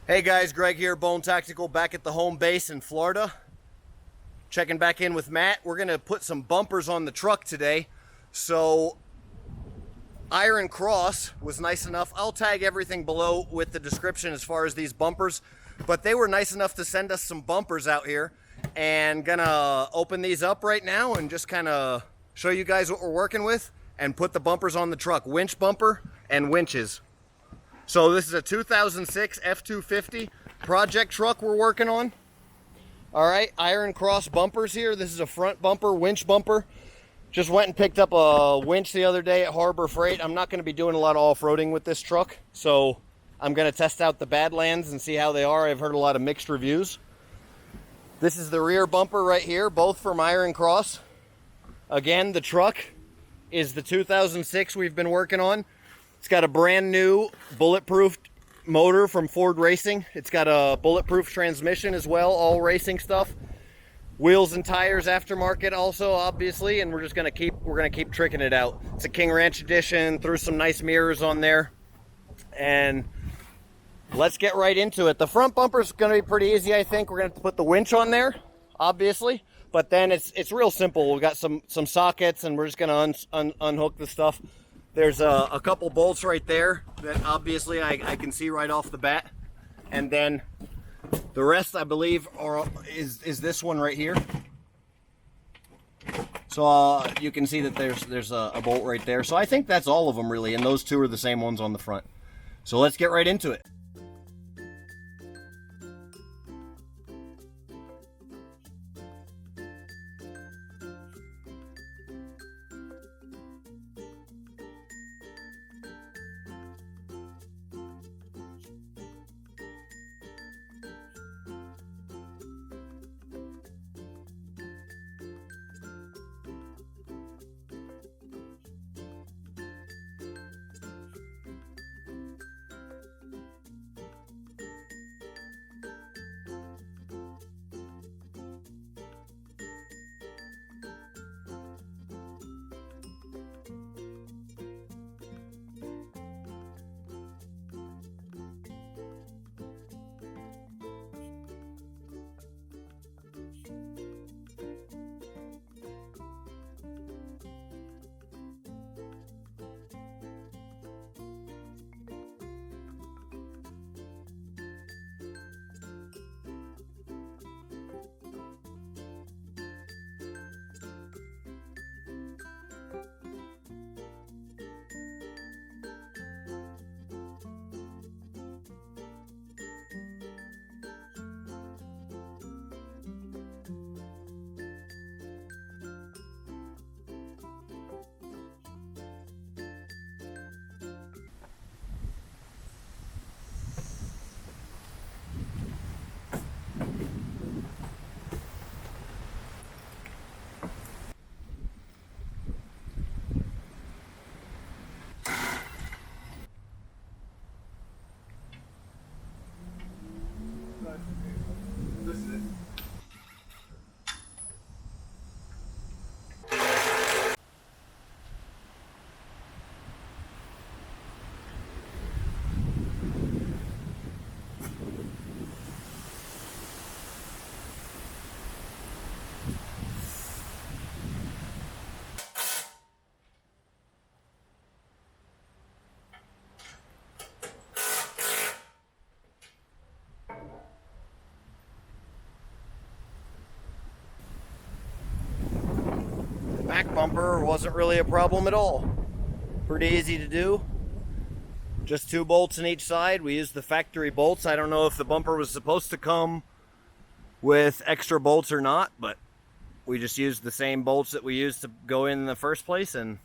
Hey guys, Greg here, Bone Tactical, back at the home base in Florida. Checking back in with Matt. We're going to put some bumpers on the truck today. So, Iron Cross was nice enough. I'll tag everything below with the description as far as these bumpers. But they were nice enough to send us some bumpers out here. And gonna open these up right now and just kind of show you guys what we're working with and put the bumpers on the truck. Winch bumper and winches. So this is a 2006 F-250 project truck we're working on. All right, Iron Cross bumpers here. This is a front bumper, winch bumper. Just went and picked up a winch the other day at Harbor Freight. I'm not going to be doing a lot of off-roading with this truck, so I'm going to test out the Badlands and see how they are. I've heard a lot of mixed reviews. This is the rear bumper right here, both from Iron Cross. Again, the truck is the 2006 we've been working on. It's got a brand new bulletproof motor from Ford Racing. It's got a bulletproof transmission as well, all racing stuff. Wheels and tires aftermarket also, obviously, and we're gonna keep tricking it out. It's a King Ranch edition, threw some nice mirrors on there. And let's get right into it. The front bumper is gonna be pretty easy, I think. We're gonna have to put the winch on there, obviously. But then it's real simple. We've got some sockets and we're just gonna unhook the stuff. There's a couple bolts right there that obviously I can see right off the bat. And then the rest, I believe, is this one right here. So you can see that there's a bolt right there. So I think that's all of them really, and those two are the same ones on the front. So let's get right into it. This is it. Back bumper wasn't really a problem at all. Pretty easy to do. Just 2 bolts in each side. We used the factory bolts. I don't know if the bumper was supposed to come with extra bolts or not, but we just used the same bolts that we used to go in the first place, and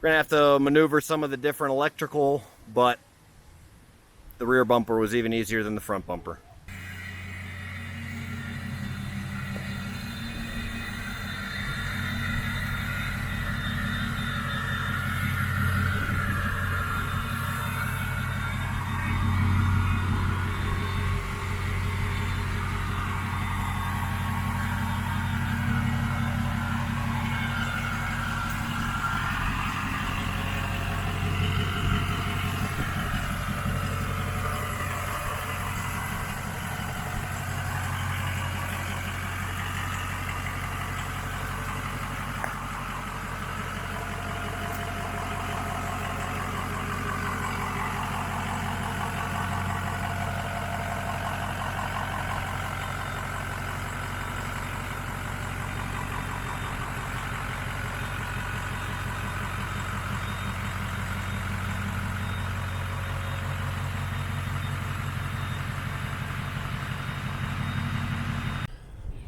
we're gonna have to maneuver some of the different electrical, but the rear bumper was even easier than the front bumper.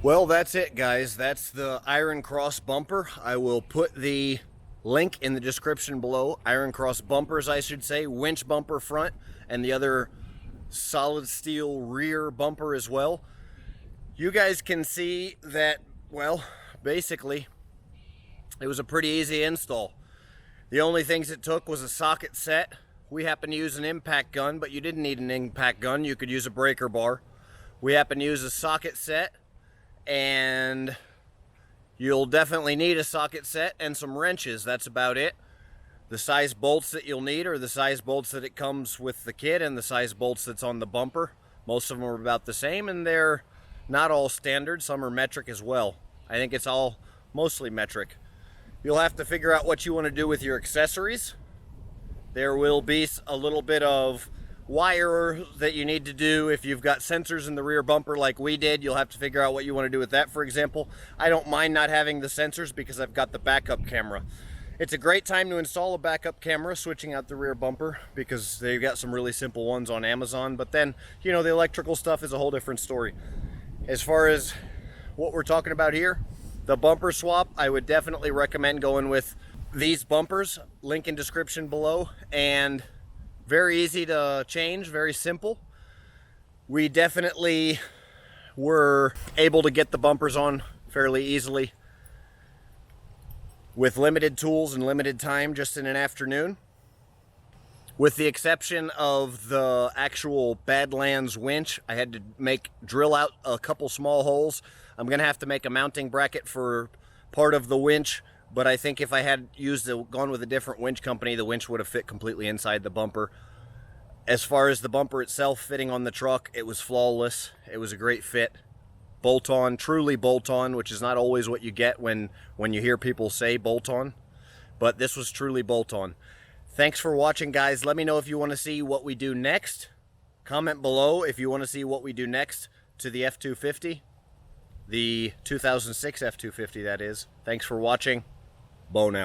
Well, that's it, guys. That's the Iron Cross bumper. I will put the link in the description below. Iron Cross bumpers, I should say. Winch bumper front and the other solid steel rear bumper as well. You guys can see that, well, basically, it was a pretty easy install. The only things it took was a socket set. We happen to use an impact gun, but you didn't need an impact gun. You could use a breaker bar. We happen to use a socket set, and you'll definitely need a socket set and some wrenches. That's about it. The size bolts that you'll need are the size bolts that it comes with the kit and the size bolts that's on the bumper. Most of them are about the same, and they're not all standard. Some are metric as well. I think it's all mostly metric. You'll have to figure out what you want to do with your accessories. There will be a little bit of wire that you need to do. If you've got sensors in the rear bumper like we did, you'll have to figure out what you want to do with that. For example, I don't mind not having the sensors because I've got the backup camera. It's a great time to install a backup camera, switching out the rear bumper, because they've got some really simple ones on Amazon. But then, you know, the electrical stuff is a whole different story. As far as what we're talking about here, the bumper swap, I would definitely recommend going with these bumpers. Link in description below, and very easy to change, very simple. We definitely were able to get the bumpers on fairly easily with limited tools and limited time, just in an afternoon. With the exception of the actual Badlands winch, I had to drill out a couple small holes. I'm gonna have to make a mounting bracket for part of the winch, but I think if I had gone with a different winch company, the winch would have fit completely inside the bumper. As far as the bumper itself fitting on the truck, it was flawless. It was a great fit. Bolt-on, truly bolt-on, which is not always what you get when you hear people say bolt-on, but this was truly bolt-on. Thanks for watching, guys. Let me know if you want to see what we do next. Comment below if you want to see what we do next to the F-250. The 2006 F-250, that is. Thanks for watching. Bone out.